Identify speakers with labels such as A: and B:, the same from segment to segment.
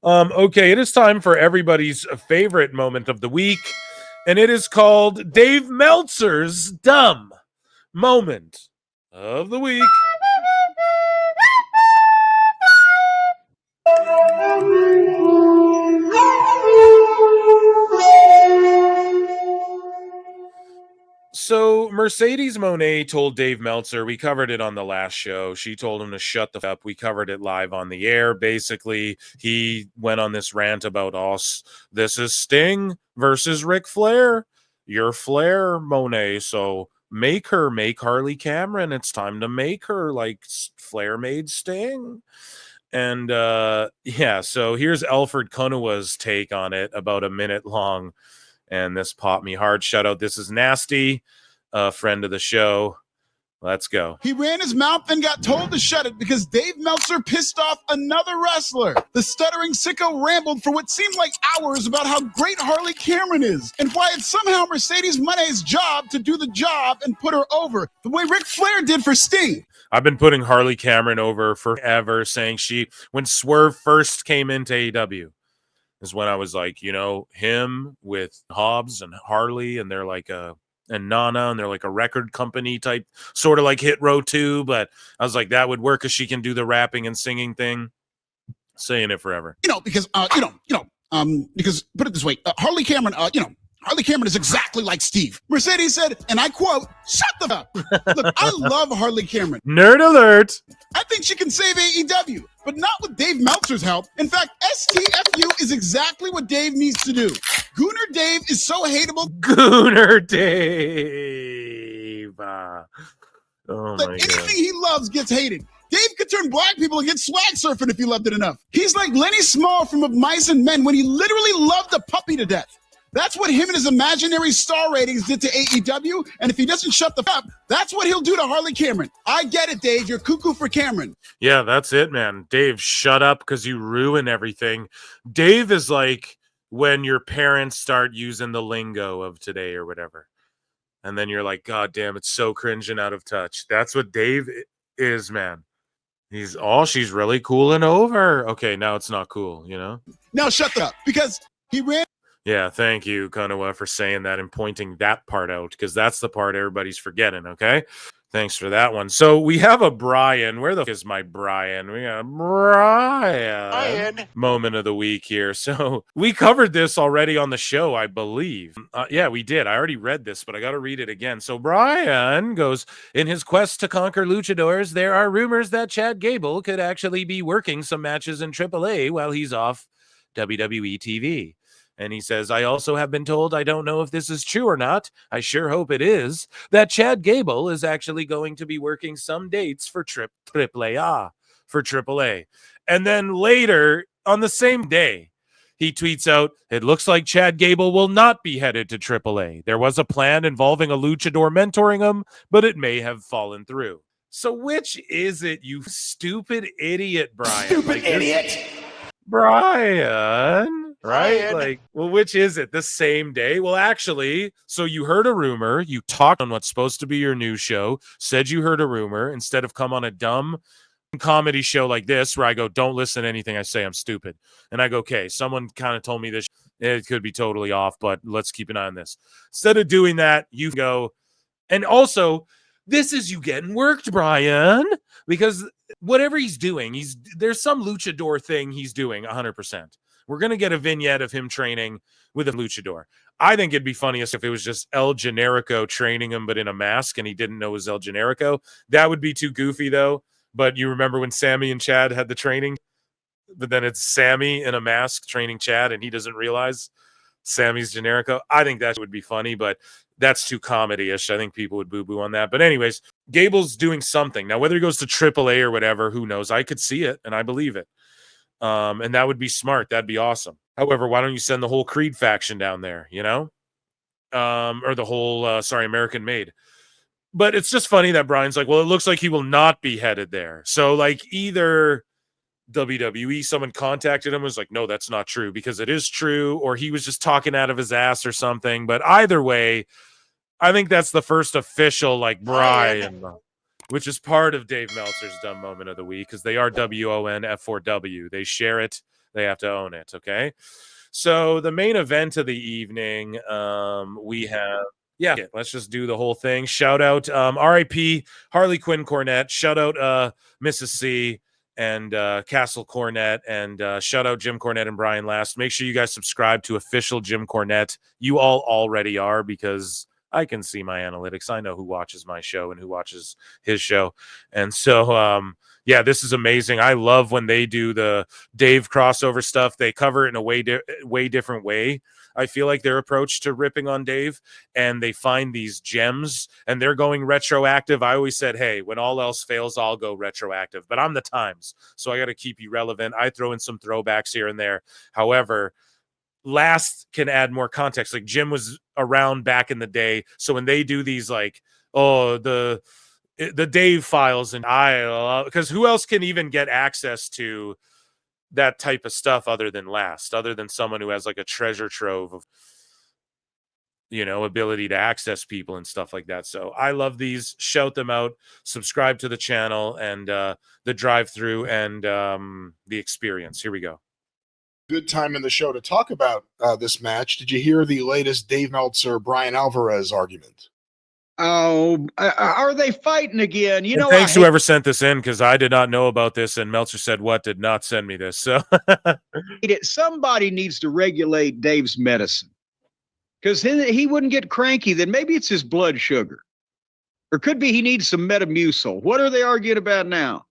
A: Okay, it is time for everybody's favorite moment of the week, and it is called Dave Meltzer's Dumb Moment of the Week. So Mercedes Moné told Dave Meltzer, we covered it on the last show. She told him to shut the f up. We covered it live on the air. Basically, he went on this rant about us. This is Sting versus Ric Flair. You're Flair, Monet. So make Harley Cameron. It's time to make her like Flair made Sting. And yeah, so here's Alfred Konuwa's take on it, about a minute long. And this popped me hard. Shout out, This Is Nasty, a friend of the show. Let's go.
B: He ran his mouth and got told to shut it because Dave Meltzer pissed off another wrestler. The stuttering sicko rambled for what seemed like hours about how great Harley Cameron is and why it's somehow Mercedes Moné's job to do the job and put her over the way Ric Flair did for Sting.
A: I've been putting Harley Cameron over forever, saying when Swerve first came into AEW, is when I was like, you know, him with Hobbs and Harley, and they're like and Nana, and they're like a record company type, sort of like Hit Row 2, but I was like, that would work because she can do the rapping and singing thing. Saying it forever.
B: Because put it this way, Harley Cameron, Harley Cameron is exactly like Steve. Mercedes said, and I quote, shut the up. Look, I love Harley Cameron.
A: Nerd alert.
B: I think she can save AEW, but not with Dave Meltzer's help. In fact, STFU is exactly what Dave needs to do. Gooner Dave is so hateable.
A: Gooner Dave. Oh my God.
B: Anything he loves gets hated. Dave could turn black people against swag surfing if he loved it enough. He's like Lenny Small from Of Mice and Men when he literally loved a puppy to death. That's what him and his imaginary star ratings did to AEW, and if he doesn't shut the fuck up, that's what he'll do to Harley Cameron. I get it, Dave. You're cuckoo for Cameron.
A: Yeah, that's it, man. Dave, shut up because you ruin everything. Dave is like when your parents start using the lingo of today or whatever, and then you're like, God damn, it's so cringe and out of touch. That's what Dave is, man. She's really cooling over. Okay, now it's not cool, you know?
B: Now shut up, because he ran.
A: Yeah, thank you, Konoha, for saying that and pointing that part out, because that's the part everybody's forgetting, okay? Thanks for that one. So we have a Bryan. Where the f is my Bryan? We got Bryan moment of the week here. So we covered this already on the show, I believe. Yeah, we did. I already read this, but I got to read it again. So Bryan goes, in his quest to conquer luchadors, there are rumors that Chad Gable could actually be working some matches in AAA while he's off WWE TV. And he says, I also have been told, I don't know if this is true or not, I sure hope it is, that Chad Gable is actually going to be working some dates for AAA. And then later, on the same day, he tweets out, it looks like Chad Gable will not be headed to AAA. There was a plan involving a luchador mentoring him, but it may have fallen through. So which is it, you stupid idiot, Bryan?
C: Stupid idiot!
A: Bryan! Right? Like, well, which is it? The same day? Well, actually, so you heard a rumor, you talked on what's supposed to be your news show, said you heard a rumor, instead of come on a dumb comedy show like this where I go, don't listen to anything I say, I'm stupid. And I go, okay, someone kind of told me this, it could be totally off, but let's keep an eye on this. Instead of doing that, you go, and also, this is you getting worked, Bryan, because whatever he's doing, there's some luchador thing he's doing 100%. We're going to get a vignette of him training with a luchador. I think it'd be funniest if it was just El Generico training him, but in a mask, and he didn't know it was El Generico. That would be too goofy, though. But you remember when Sammy and Chad had the training? But then it's Sammy in a mask training Chad, and he doesn't realize Sammy's Generico. I think that would be funny, but that's too comedy-ish. I think people would boo-boo on that. But anyways, Gable's doing something. Now, whether he goes to AAA or whatever, who knows? I could see it, and I believe it. And that would be smart. That'd be awesome. However, why don't you send the whole Creed faction down there, you know? Or the whole, American Made. But it's just funny that Bryan's like, well, it looks like he will not be headed there. So, like, either WWE, someone contacted him, was like, no, that's not true, because it is true, or he was just talking out of his ass or something. But either way, I think that's the first official, like, Bryan, which is part of Dave Meltzer's dumb moment of the week, because they are WONF4W. They share it They have to own it. Okay. So the main event of the evening, we have. Yeah, let's just do the whole thing. Shout out, R.I.P. Harley Quinn Cornette. Shout out, Mrs. C and Castle Cornette, and shout out Jim Cornette and Brian Last. Make sure you guys subscribe to official Jim Cornette. You all already are, because I can see my analytics. I know who watches my show and who watches his show. And so, yeah, this is amazing. I love when they do the Dave crossover stuff. They cover it in a way different way. I feel like their approach to ripping on Dave, and they find these gems and they're going retroactive. I always said, hey, when all else fails, I'll go retroactive, but I'm the Times, so I got to keep you relevant. I throw in some throwbacks here and there. However, Last can add more context. Like, Jim was around back in the day, so when they do these, like, the Dave files, and because who else can even get access to that type of stuff other than someone who has like a treasure trove of, ability to access people and stuff like that. So I love these. Shout them out. Subscribe to the channel and the drive-through and the experience. Here we go.
C: Good time in the show to talk about this match. Did you hear the latest Dave Meltzer, Bryan Alvarez argument?
D: Oh, are they fighting again?
A: And thanks whoever sent this in, because I did not know about this, and Meltzer said did not send me this. So
D: somebody needs to regulate Dave's medicine, because he wouldn't get cranky. Then maybe it's his blood sugar, or could be he needs some Metamucil. What are they arguing about now?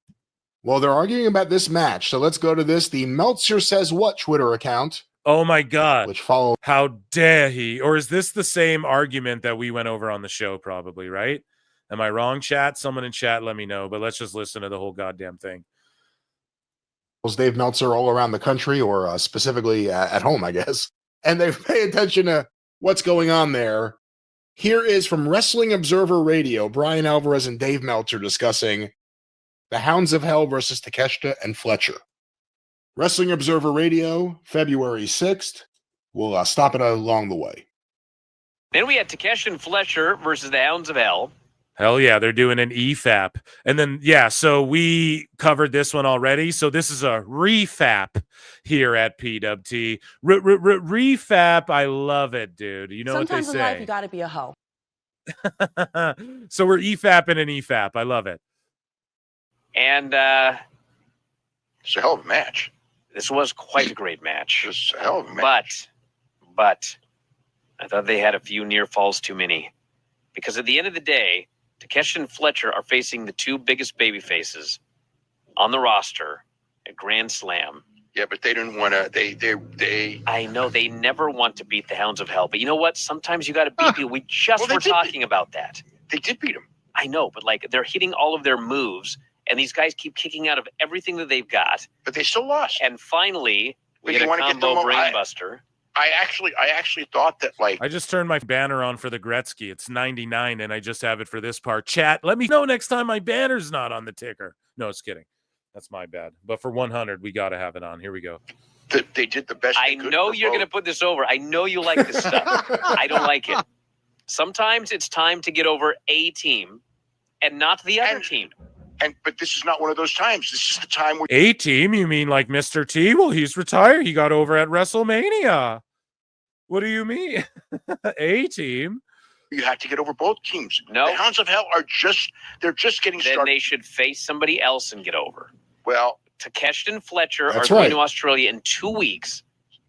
C: Well, they're arguing about this match. So let's go to this. The Meltzer Says What Twitter account.
A: Oh my God.
C: Which follows.
A: How dare he? Or is this the same argument that we went over on the show? Probably, right? Am I wrong, chat? Someone in chat, let me know. But let's just listen to the whole goddamn thing.
C: Dave Meltzer all around the country, or specifically at home, I guess. And they pay attention to what's going on there. Here is from Wrestling Observer Radio, Bryan Alvarez and Dave Meltzer discussing the Hounds of Hell versus Takeshita and Fletcher. Wrestling Observer Radio, February 6th. We'll stop it along the way.
E: Then we had Takeshita and Fletcher versus the Hounds of Hell.
A: Hell yeah, they're doing an EFAP. And then, so we covered this one already. So this is a refap here at PWT. Refap, I love it, dude. You know
F: Sometimes
A: what they say.
F: Sometimes in life, you got to be a hoe.
A: So we're EFAPing an EFAP. I love it.
E: And
G: it's a hell of a match.
E: This was quite a great match.
G: It's a hell of a match.
E: But I thought they had a few near falls too many. Because at the end of the day, Takeshita and Fletcher are facing the two biggest baby faces on the roster at Grand Slam.
G: Yeah, but they didn't want to. They.
E: I know they never want to beat the Hounds of Hell, but you know what? Sometimes you got to beat people. We just were talking about that.
G: They did beat them.
E: I know, but like they're hitting all of their moves, and these guys keep kicking out of everything that they've got.
G: But they still lost.
E: And finally, we get a combo brainbuster.
G: I actually thought that, like,
A: I just turned my banner on for the Gretzky. It's 99, and I just have it for this part. Chat, let me know next time my banner's not on the ticker. No, it's kidding. That's my bad. But for 100, we got to have it on. Here we go.
G: They did the best.
E: I know you're going to put this over. I know you like this stuff. I don't like it. Sometimes it's time to get over a team and not the other team.
G: But this is not one of those times. This is the time where
A: A team? You mean like Mr. T? Well, he's retired. He got over at WrestleMania. What do you mean? A team?
G: You have to get over both teams.
E: No.
G: The Hounds of Hell they're just getting started.
E: Then they should face somebody else and get over.
G: Well,
E: Takeshita and Fletcher are
C: right.
E: going to Australia in 2 weeks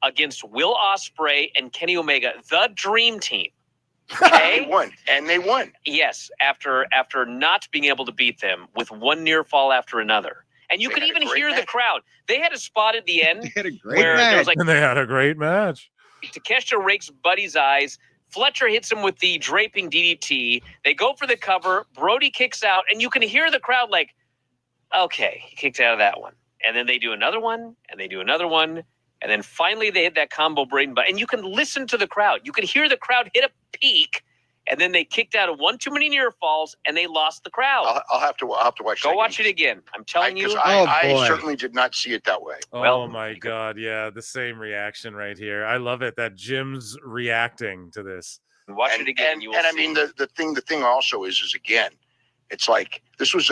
E: against Will Ospreay and Kenny Omega, the dream team. Okay?
G: They won.
E: Yes, after not being able to beat them with one near fall after another. And you could even hear the crowd. They had a spot at the end.
D: They had a great
E: where
D: match.
E: there was like,
A: And they had a great match.
E: Takeshita rakes Buddy's eyes. Fletcher hits him with the draping DDT. They go for the cover. Brody kicks out. And you can hear the crowd like, okay, he kicked out of that one. And then they do another one. And they do another one. And then finally they hit that combo brain butt. And you can listen to the crowd. You can hear the crowd hit a peak. And then they kicked out of one too many near falls, and they lost the crowd.
G: I'll have to watch.
E: Go watch it again. I'm telling you.
G: I certainly did not see it that way.
A: Oh my God, yeah, the same reaction right here. I love it that Jim's reacting to this.
E: Watch it again.
G: And I mean the thing also is again, it's like this was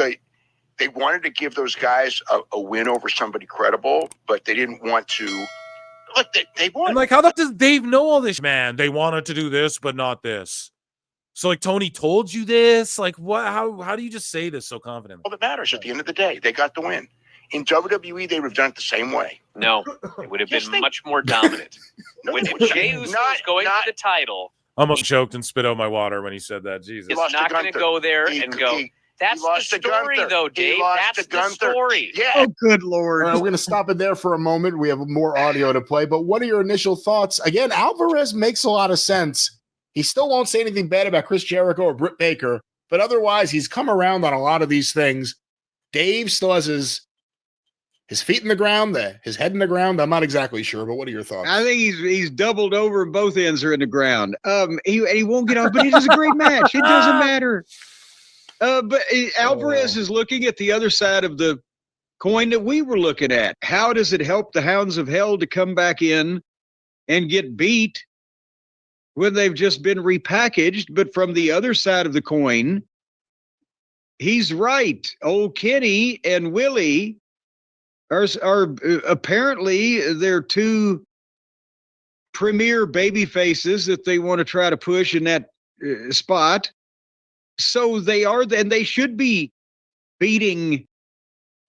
G: They wanted to give those guys a win over somebody credible, but they didn't want to. Look, they won.
A: And like, how does Dave know all this? Man, they wanted to do this, but not this. So like, Tony told you this. Like, what? How do you just say this so confidently?
G: All that matters at the end of the day, they got the win. In WWE, they would have done it the same way.
E: No, it would have been much more dominant. When Jey Uso was going for the title,
A: Almost choked and spit out my water when he said that. Jesus.
E: it's not going to go there and go. That's the story, though, Dave. That's the story.
G: Yeah.
D: Oh, good Lord.
C: All right, we're going to stop it there for a moment. We have more audio to play, but what are your initial thoughts? Again, Alvarez makes a lot of sense. He still won't say anything bad about Chris Jericho or Britt Baker, but otherwise he's come around on a lot of these things. Dave still has his feet in the ground, his head in the ground. I'm not exactly sure, but what are your thoughts?
D: I think he's doubled over and both ends are in the ground. He won't get off, but it is a great match. It doesn't matter. But Alvarez is looking at the other side of the coin that we were looking at. How does it help the Hounds of Hell to come back in and get beat when they've just been repackaged? But from the other side of the coin, he's right. Old Kenny and Willie are apparently they're two premier baby faces that they want to try to push in that spot. So they are, and they should be beating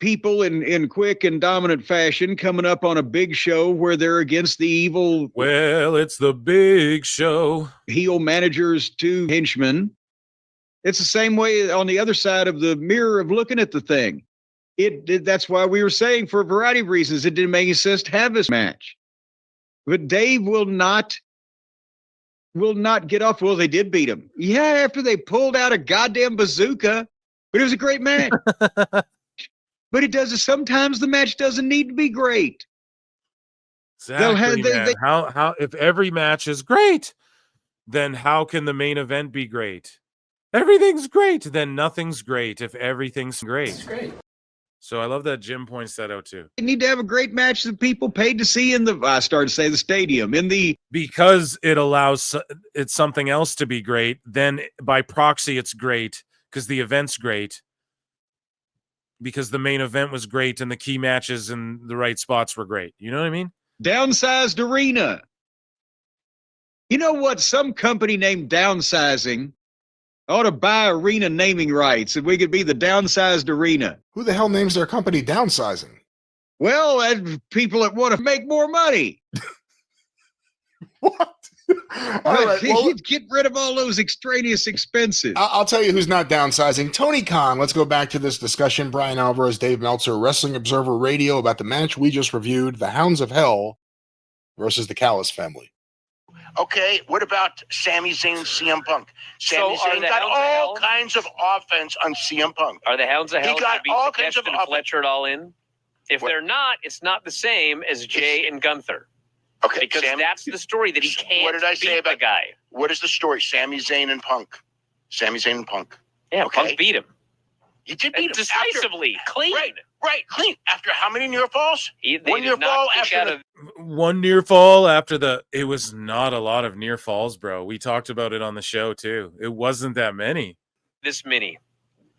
D: people in quick and dominant fashion, coming up on a big show where they're against the evil.
A: Well, it's the big show.
D: Heel managers to henchmen. It's the same way on the other side of the mirror of looking at the thing. That's why we were saying, for a variety of reasons, it didn't make any sense to have this match. But Dave will not get off. Well, they did beat him. Yeah, after they pulled out a goddamn bazooka, but it was a great match. But it doesn't. Sometimes the match doesn't need to be great.
A: Exactly, man. How if every match is great, then how can the main event be great? Everything's great, then nothing's great if everything's great. It's great. So I love that Jim points that out too.
D: You need to have a great match that people paid to see I started to say the stadium,
A: because it allows it's something else to be great. Then by proxy, it's great because the event's great. Because the main event was great and the key matches and the right spots were great. You know what I mean?
D: Downsized arena. You know what? Some company named Downsizing ought to buy arena naming rights and we could be the Downsized Arena.
C: Who the hell names their company Downsizing?
D: Well, people that want to make more money.
C: What? All right, well,
D: get rid of all those extraneous expenses.
C: I'll tell you who's not downsizing. Tony Khan. Let's go back to this discussion. Bryan Alvarez, Dave Meltzer, Wrestling Observer Radio, about the match we just reviewed, the Hounds of Hell versus the Callis family.
G: Okay, what about Sami Zayn and CM Punk? Sami Zayn got all kinds of offense on CM Punk.
E: Are the Hounds of Hell
G: He got all kinds of
E: and Fletcher it all in? If they're not, it's not the same as Jay and Gunther.
G: Okay,
E: because that's the story that he can't.
G: What did I say about
E: the guy?
G: What is the story? Sami Zayn and Punk. Sami Zayn and Punk.
E: Yeah, okay. Punk beat him.
G: He did beat him
E: decisively, clean.
G: Right, clean. After how many near falls?
E: One near fall after
A: one near fall after the. It was not a lot of near falls, bro. We talked about it on the show too. It wasn't that many.
E: This many.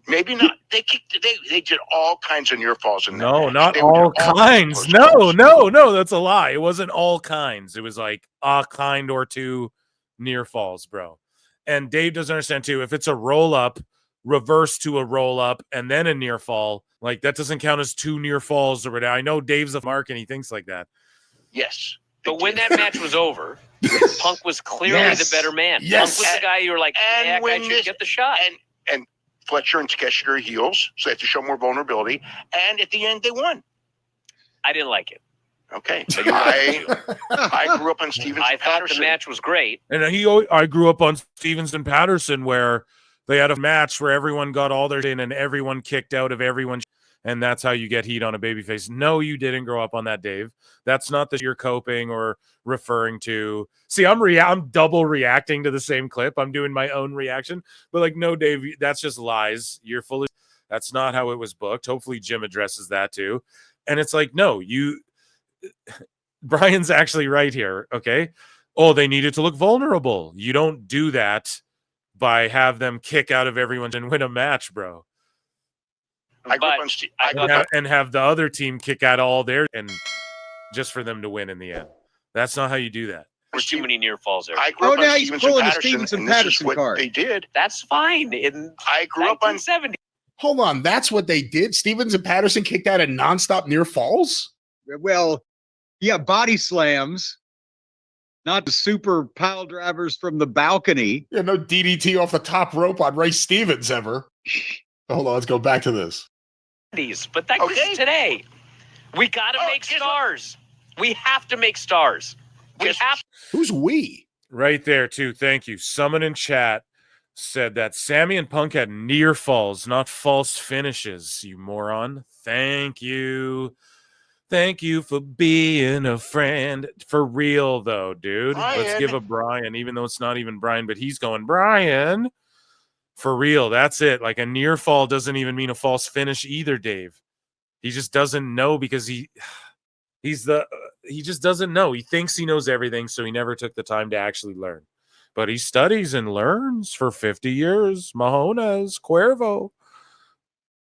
G: Maybe not. They did all kinds of near falls in that.
A: No, not all kinds. No, that's a lie. It wasn't all kinds. It was like a kind or two near falls, bro. And Dave doesn't understand too. If it's a roll up, reverse to a roll up, and then a near fall, like that doesn't count as two near falls or whatever. I know Dave's a mark and he thinks like that.
G: Yes.
E: But when that match was over, Punk was clearly the better man.
C: Yes.
E: Punk was the guy you were like, yeah, I should get the shot.
G: And Fletcher and Takeshita are heels, so they have to show more vulnerability. And at the end, they won.
E: I didn't like it.
G: Okay. I grew up on Stevens and Patterson.
E: I thought the match was great.
A: And I grew up on Stevens and Patterson where they had a match where everyone got all their in and everyone kicked out of everyone. And that's how you get heat on a babyface. No, you didn't grow up on that, Dave. That's not that you're coping or referring to. See, I'm double reacting to the same clip. I'm doing my own reaction. But like, no, Dave, that's just lies. You're full of. That's not how it was booked. Hopefully Jim addresses that too. And it's like, no, Brian's actually right here. Okay. Oh, they needed to look vulnerable. You don't do that by have them kick out of everyone and win a match, bro. and have the other team kick out all their and just for them to win in the end. That's not how you do that.
E: There's too many near falls there.
G: I grew up on
D: he's pulling the Stevenson
G: and this is
D: Patterson
G: what
D: card.
G: they did.
E: That's fine.
G: I grew up on
E: 1970.
C: Hold on, that's what they did? Stevens and Patterson kicked out at nonstop near falls?
D: Well, yeah, body slams, not the super pile drivers from the balcony.
C: Yeah, no DDT off the top rope on Ray Stevens ever. Hold on, let's go back to this.
E: But that is today. We got to make stars. We have to make stars.
C: Who's we?
A: Right there, too. Thank you. Someone in chat said that Sammy and Punk had near falls, not false finishes, you moron. Thank you. Thank you for being a friend. For real, though, dude.
G: Bryan.
A: Let's give a Bryan, even though it's not even Bryan, but he's going, Bryan. For real, that's it. Like a near fall doesn't even mean a false finish either, Dave. He just doesn't know because he just doesn't know. He thinks he knows everything, so he never took the time to actually learn. But he studies and learns for 50 years. Mahones, Cuervo.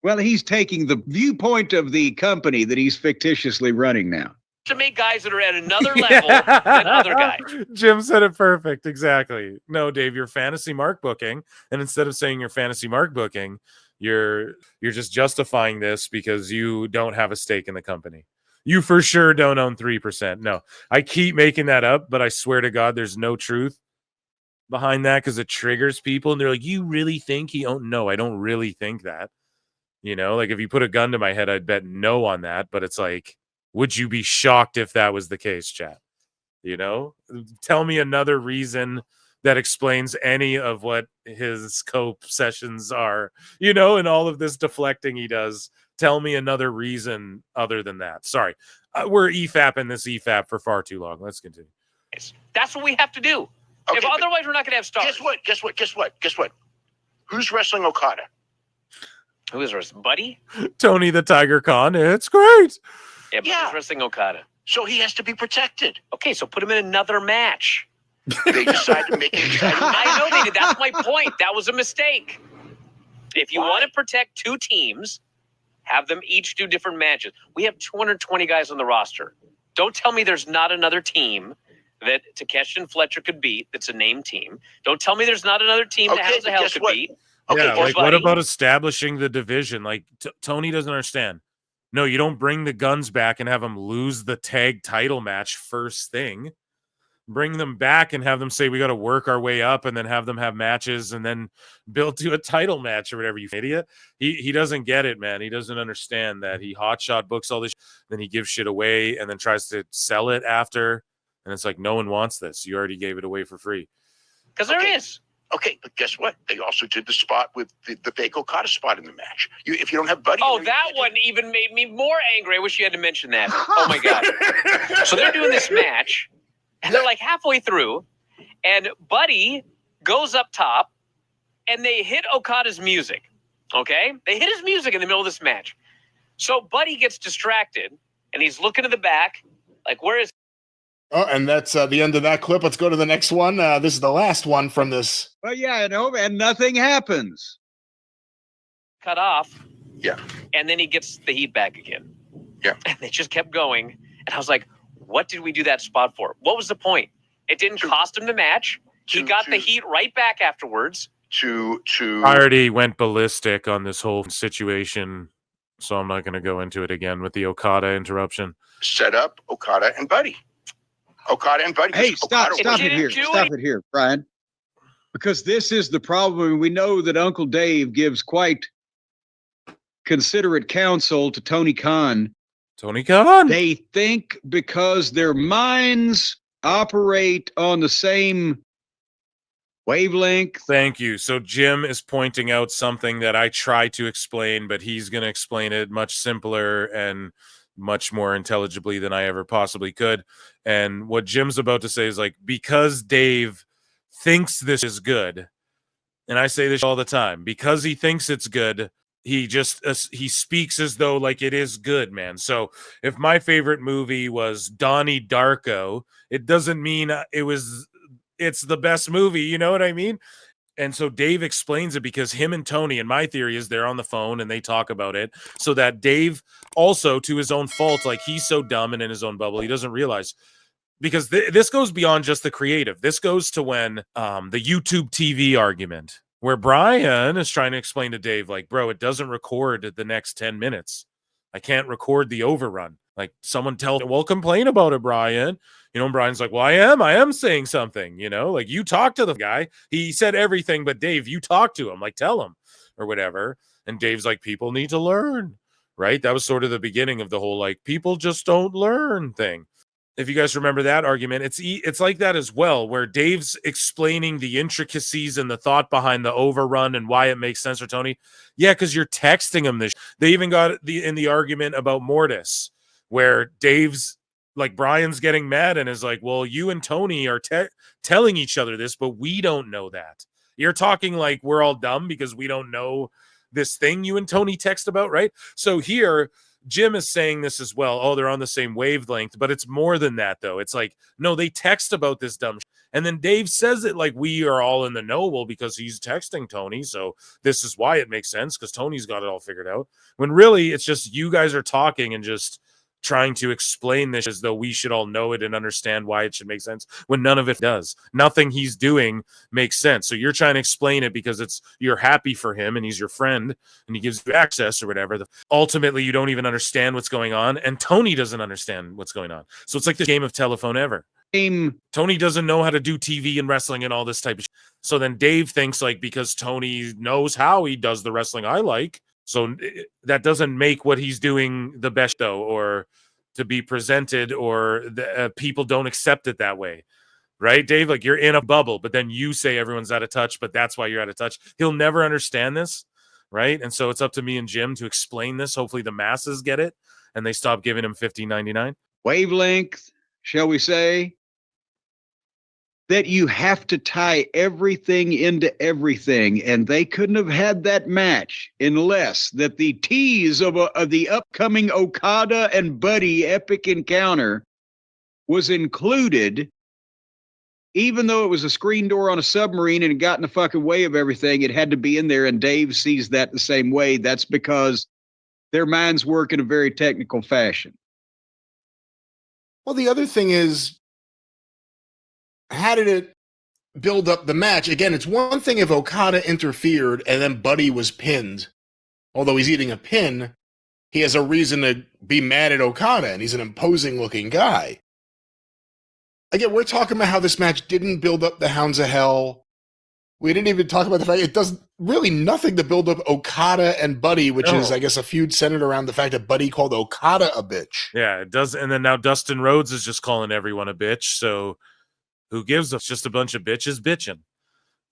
D: Well, he's taking the viewpoint of the company that he's fictitiously running now.
E: To make guys that are at another level than other guys.
A: Jim said it perfect. Exactly. No, Dave, you're fantasy mark booking. And instead of saying you're fantasy mark booking, you're just justifying this because you don't have a stake in the company. You for sure don't own 3%. No, I keep making that up, but I swear to God, there's no truth behind that because it triggers people. And they're like, you really think he owned? No, I don't really think that. You know, like if you put a gun to my head, I'd bet no on that. But it's like, would you be shocked if that was the case, chat? You know, tell me another reason that explains any of what his cope sessions are, you know, and all of this deflecting he does. Tell me another reason other than that. Sorry. We're EFAPing this EFAP for far too long. Let's continue.
E: That's what we have to do.
G: Okay,
E: if otherwise, we're not going to have stars.
G: Guess what? Who's wrestling Okada?
E: Who is wrestling? Buddy?
A: Tony the Tiger Khan. It's great.
E: Yeah, but who's wrestling Okada?
G: So he has to be protected.
E: Okay, so put him in another match.
G: They decided to make it.
E: I know they did. That's my point. That was a mistake. If you want to protect two teams, have them each do different matches. We have 220 guys on the roster. Don't tell me there's not another team that Takeshi and Fletcher could beat that's a named team. Don't tell me there's not another team that House of Hell could beat.
G: Okay,
A: yeah, like what about establishing the division? Like Tony doesn't understand. No, you don't bring the guns back and have them lose the tag title match first thing. Bring them back and have them say we got to work our way up, and then have them have matches and then build to a title match or whatever. You idiot. He doesn't get it, man. He doesn't understand that he hotshot books all this, then he gives shit away and then tries to sell it after. And it's like, no one wants this. You already gave it away for free.
E: Because there is.
G: Okay, but guess what? They also did the spot with the fake Okada spot in the match. If you don't have Buddy...
E: Oh, that one even made me more angry. I wish you had to mention that. Oh, my God. So they're doing this match, and they're like halfway through, and Buddy goes up top, and they hit Okada's music, okay? They hit his music in the middle of this match. So Buddy gets distracted, and he's looking to the back, like, where is...
C: Oh, and that's the end of that clip. Let's go to the next one. This is the last one from this.
D: Well, yeah, and nothing happens.
E: Cut off.
G: Yeah.
E: And then he gets the heat back again.
G: Yeah.
E: And they just kept going. And I was like, what did we do that spot for? What was the point? It didn't cost him the match. He got the heat right back afterwards.
G: I
A: already went ballistic on this whole situation, so I'm not going to go into it again with the Okada interruption.
G: Set up Okada and Buddy.
D: Hey, stop it here, Brian. Because this is the problem. We know that Uncle Dave gives quite considerate counsel to Tony Khan. They think because their minds operate on the same wavelength.
A: Thank you. So Jim is pointing out something that I try to explain, but he's going to explain it much simpler and much more intelligibly than I ever possibly could. And what Jim's about to say is like, because Dave thinks this is good, and I say this all the time, because he thinks it's good, he speaks as though like it is good, man. So if my favorite movie was Donnie Darko, it doesn't mean it's the best movie. You know what I mean? And so Dave explains it because him and Tony, and my theory is they're on the phone and they talk about it so that Dave also, to his own fault, like he's so dumb and in his own bubble, he doesn't realize. Because this goes beyond just the creative. This goes to when the YouTube TV argument, where Bryan is trying to explain to Dave, like, bro, it doesn't record the next 10 minutes. I can't record the overrun. Like, someone complain about it, Bryan. You know, and Bryan's like, well, I am saying something, you know, like, you talk to the guy. He said everything, but Dave, you talk to him, like, tell him or whatever. And Dave's like, people need to learn, right? That was sort of the beginning of the whole, like, people just don't learn thing. If you guys remember that argument, it's like that as well, where Dave's explaining the intricacies and the thought behind the overrun and why it makes sense for Tony. Yeah, because you're texting him this. They even got in the argument about Mortis, where Dave's like, Bryan's getting mad and is like, well, you and Tony are telling each other this, but we don't know that. You're talking like we're all dumb because we don't know this thing you and Tony text about, right? So here, Jim is saying this as well. Oh, they're on the same wavelength, but it's more than that, though. It's like, no, they text about this dumb shit. And then Dave says it like we are all in the know. Well, because he's texting Tony, so this is why it makes sense, because Tony's got it all figured out. When really, it's just you guys are talking and just trying to explain this as though we should all know it and understand why it should make sense, when none of it does. Nothing he's doing makes sense. So you're trying to explain it because you're happy for him and he's your friend and he gives you access or whatever. Ultimately, you don't even understand what's going on, and Tony doesn't understand what's going on. So it's like the game of telephone ever. Tony doesn't know how to do TV and wrestling and all this type of shit. So then Dave thinks, like, because Tony knows how he does the wrestling I like, so that doesn't make what he's doing the best, though, or to be presented, or people don't accept it that way. Right, Dave? Like, you're in a bubble, but then you say everyone's out of touch, but that's why you're out of touch. He'll never understand this, right? And so it's up to me and Jim to explain this. Hopefully the masses get it, and they stop giving him $15.99.
D: Wavelength, shall we say? That you have to tie everything into everything, and they couldn't have had that match unless that the tease of the upcoming Okada and Buddy epic encounter was included. Even though it was a screen door on a submarine and it got in the fucking way of everything, it had to be in there, and Dave sees that the same way. That's because their minds work in a very technical fashion.
C: Well, the other thing is, how did it build up the match? Again, it's one thing if Okada interfered and then Buddy was pinned. Although he's eating a pin, he has a reason to be mad at Okada, and he's an imposing-looking guy. Again, we're talking about how this match didn't build up the Hounds of Hell. We didn't even talk about the fact it does really nothing to build up Okada and Buddy, which is, I guess, a feud centered around the fact that Buddy called Okada a bitch.
A: Yeah, it does. And then now Dustin Rhodes is just calling everyone a bitch, so who gives us just a bunch of bitches bitching,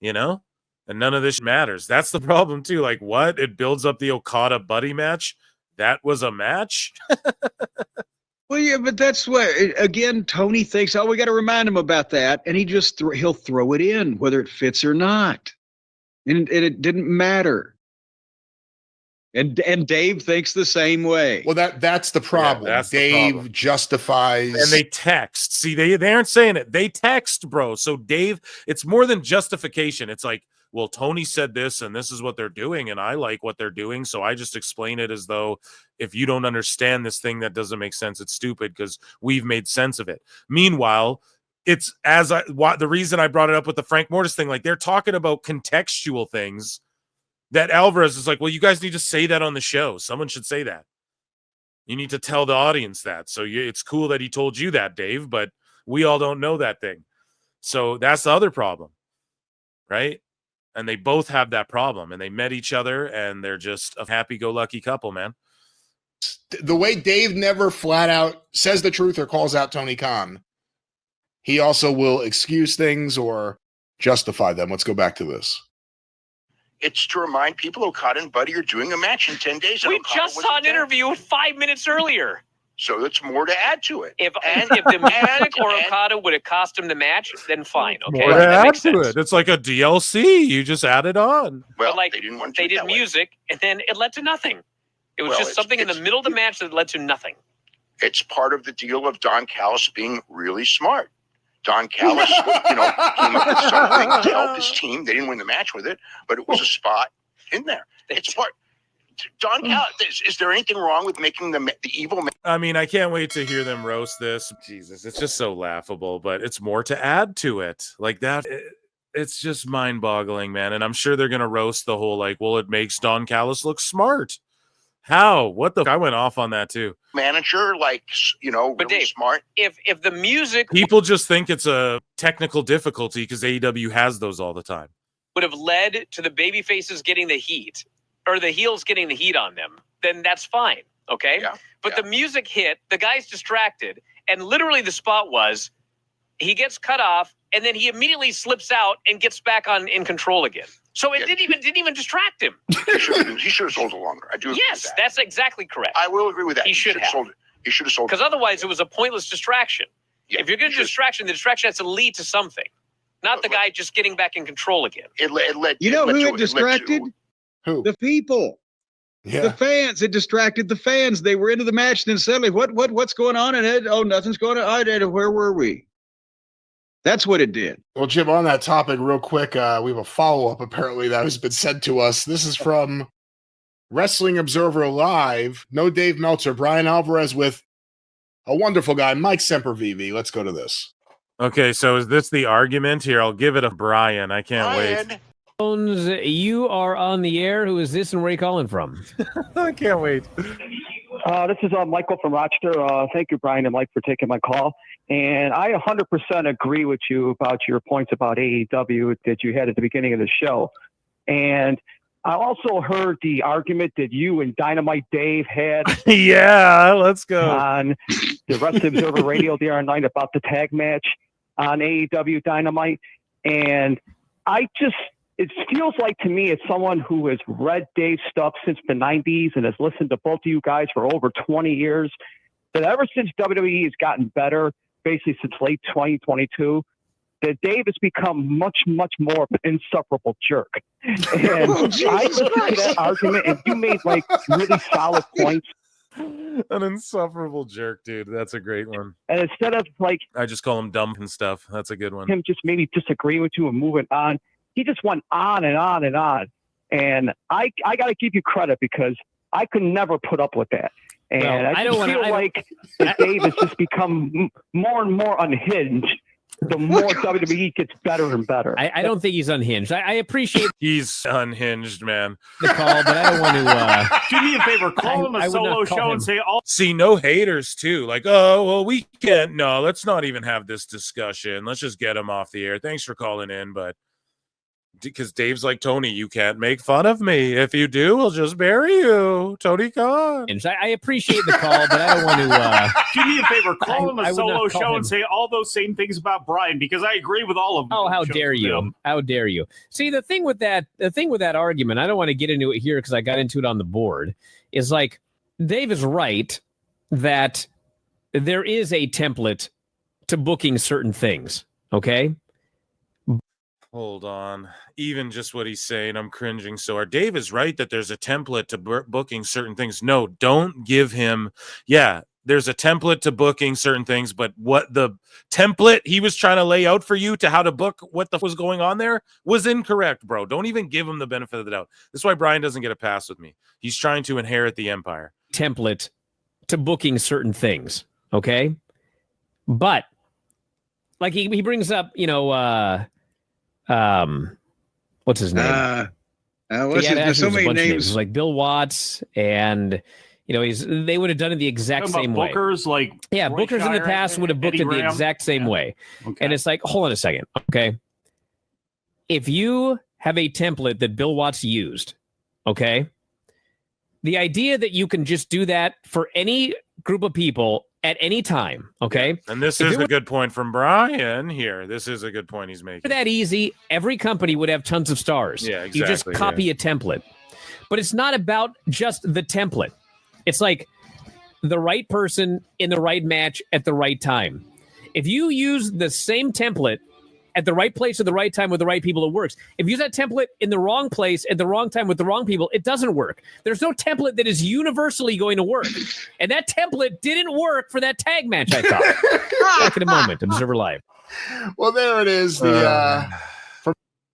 A: you know? And none of this matters. That's the problem, too. Like, what? It builds up the Okada Buddy match? That was a match?
D: Well, yeah, but that's what, again, Tony thinks, oh, we got to remind him about that. And he just, he'll throw it in, whether it fits or not. And it didn't matter. And Dave thinks the same way.
C: Well, that's the problem.
A: Yeah, that's
C: Dave
A: the problem.
C: justifies.
A: And they text. See, they aren't saying it. They text, bro. So Dave, it's more than justification. It's like, well, Tony said this, and this is what they're doing, and I like what they're doing, so I just explain it as though if you don't understand this thing that doesn't make sense, it's stupid because we've made sense of it. Meanwhile, it's the reason I brought it up with the Frank Mortis thing, like, they're talking about contextual things that Alvarez is like, well, you guys need to say that on the show. Someone should say that. You need to tell the audience that. So it's cool that he told you that, Dave, but we all don't know that thing. So that's the other problem, right? And they both have that problem, and they met each other, and they're just a happy-go-lucky couple, man.
C: The way Dave never flat out says the truth or calls out Tony Khan, he also will excuse things or justify them. Let's go back to this.
G: It's to remind people Okada and Buddy are doing a match in 10 days.
E: We just saw an interview 5 minutes earlier.
G: So that's more to add to it.
E: If the music or Okada would have cost him the match, then fine. Okay,
A: More to
E: that
A: add
E: makes
A: to
E: sense.
A: it. It's like a DLC. You just add it on.
G: Well,
E: But, like,
G: they didn't want to
E: They
G: do it
E: did
G: that way.
E: music, and then it led to nothing. It was
G: Well,
E: just something in the middle of the match that led to nothing.
G: It's part of the deal of Don Callis being really smart. Don Callis, came up with something to help his team. They didn't win the match with it, but it was a spot in there. It's part. Don Callis, is there anything wrong with making the evil man?
A: I mean, I can't wait to hear them roast this. Jesus, it's just so laughable, but it's more to add to it. Like that, it's just mind-boggling, man. And I'm sure they're going to roast the whole, like, well, it makes Don Callis look smart. How? What the? I went off on that too.
G: Manager, like, but really
E: Dave,
G: smart.
E: If the music
A: People just think it's a technical difficulty because AEW has those all the time.
E: would have led to the baby faces getting the heat, or the heels getting the heat on them, then that's fine. Okay.
G: Yeah,
E: but the music hit, the guy's distracted, and literally the spot was he gets cut off, and then he immediately slips out and gets back in control again. So it didn't even distract him.
G: He should have sold it longer. I do agree with that.
E: That's exactly correct.
G: I will agree with that.
E: He should have
G: sold it. He should have sold it.
E: Because otherwise it was a pointless distraction.
G: Yeah,
E: if you're going to distraction, the distraction has to lead to something, not the guy just getting back in control again.
G: It led.
D: You know who it distracted?
C: Who?
D: The people.
C: Yeah.
D: The fans. It distracted the fans. They were into the match, and then suddenly, what's going on? And nothing's going on. Where were we? That's what it did.
C: Well, Jim, on that topic, real quick, we have a follow-up apparently that has been sent to us. This is from Wrestling Observer Live. No Dave Meltzer, Bryan Alvarez with a wonderful guy, Mike Sempervive. Let's go to this.
A: Okay, so is this the argument here? I'll give it a Brian. I can't wait.
F: You are on the air. Who is this and where are you calling from?
A: I can't wait.
H: This is Michael from Rochester. Thank you, Brian and Mike, for taking my call. And I 100% agree with you about your points about AEW that you had at the beginning of the show. And I also heard the argument that you and Dynamite Dave had
A: Yeah, let's go.
H: on the Wrestling Observer Radio the other night about the tag match on AEW Dynamite. And it feels like to me, as someone who has read Dave's stuff since the 90s and has listened to both of you guys for over 20 years, that ever since WWE has gotten better, basically since late 2022, that Dave has become much, much more of an insufferable jerk. And I listened to that argument, and you made like really solid points.
A: An insufferable jerk, dude. That's a great one.
H: And instead of like
A: I just call him dumb and stuff. That's a good one.
H: him just maybe disagreeing with you and moving on, he just went on and on and on. And I got to give you credit because I could never put up with that. And
F: Well,
H: I feel like that Dave has just become more and more unhinged the more WWE gets better and better.
F: I don't think he's unhinged. I appreciate
A: He's unhinged, man.
F: the call, but I don't want to.
I: Do me a favor, call him
F: I
I: a
F: would not
I: solo
F: call
I: show
F: him.
I: and say all.
A: See, no haters too. Like, oh, well, we can't. No, let's not even have this discussion. Let's just get him off the air. Thanks for calling in, but because Dave's like, Tony, you can't make fun of me. If you do, we'll just bury you. Tony Khan.
F: I appreciate the call, but I don't want to.
I: Do me a favor, call him
F: I
I: a
F: would not
I: solo
F: call
I: show
F: him.
I: and say all those same things about Brian because I agree with all of them.
F: Oh, how dare you? How dare you? See, the thing with that argument, I don't want to get into it here because I got into it on the board, is like Dave is right that there is a template to booking certain things. Okay.
A: Hold on. Even just what he's saying, I'm cringing so hard. Dave is right that there's a template to booking certain things. No, don't give him. Yeah, there's a template to booking certain things, but what the template he was trying to lay out for you to how to book what the was going on there was incorrect, bro. Don't even give him the benefit of the doubt. That's why Brian doesn't get a pass with me. He's trying to inherit the empire.
F: Template to booking certain things. Okay. But like he brings up, what's his name?
D: There's so many names.
F: Like Bill Watts, and they would have done it the exact same way.
I: Bookers, like
F: Yeah,
I: Roy
F: bookers in the
I: Shire,
F: past would have booked
I: Eddie
F: it the
I: Graham.
F: exact same
I: Yeah.
F: way.
I: Okay.
F: And it's like, hold on a second, okay? If you have a template that Bill Watts used, okay, the idea that you can just do that for any group of people at any time, okay?
A: And this
F: If
A: is
F: it
A: a
F: was
A: good point from Brian here. This is a good point he's making.
F: that easy, every company would have tons of stars.
A: Yeah,
F: You just
A: exactly,
F: copy a template. But it's not about just the template. It's like the right person in the right match at the right time. If you use the same template at the right place at the right time with the right people, it works. If you use that template in the wrong place at the wrong time with the wrong people, it doesn't work. There's no template that is universally going to work. And that template didn't work for that tag match, I thought. Back in a moment, Observer Live.
C: Well, there it is.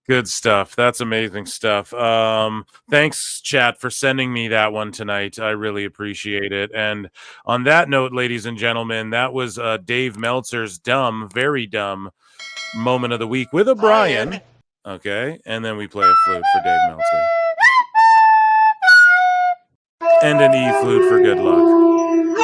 A: Good stuff. That's amazing stuff. Thanks, chat, for sending me that one tonight. I really appreciate it. And on that note, ladies and gentlemen, that was Dave Meltzer's very dumb moment of the week with a Bryan. Okay, and then we play a flute for Dave Meltzer. And an E flute for good luck.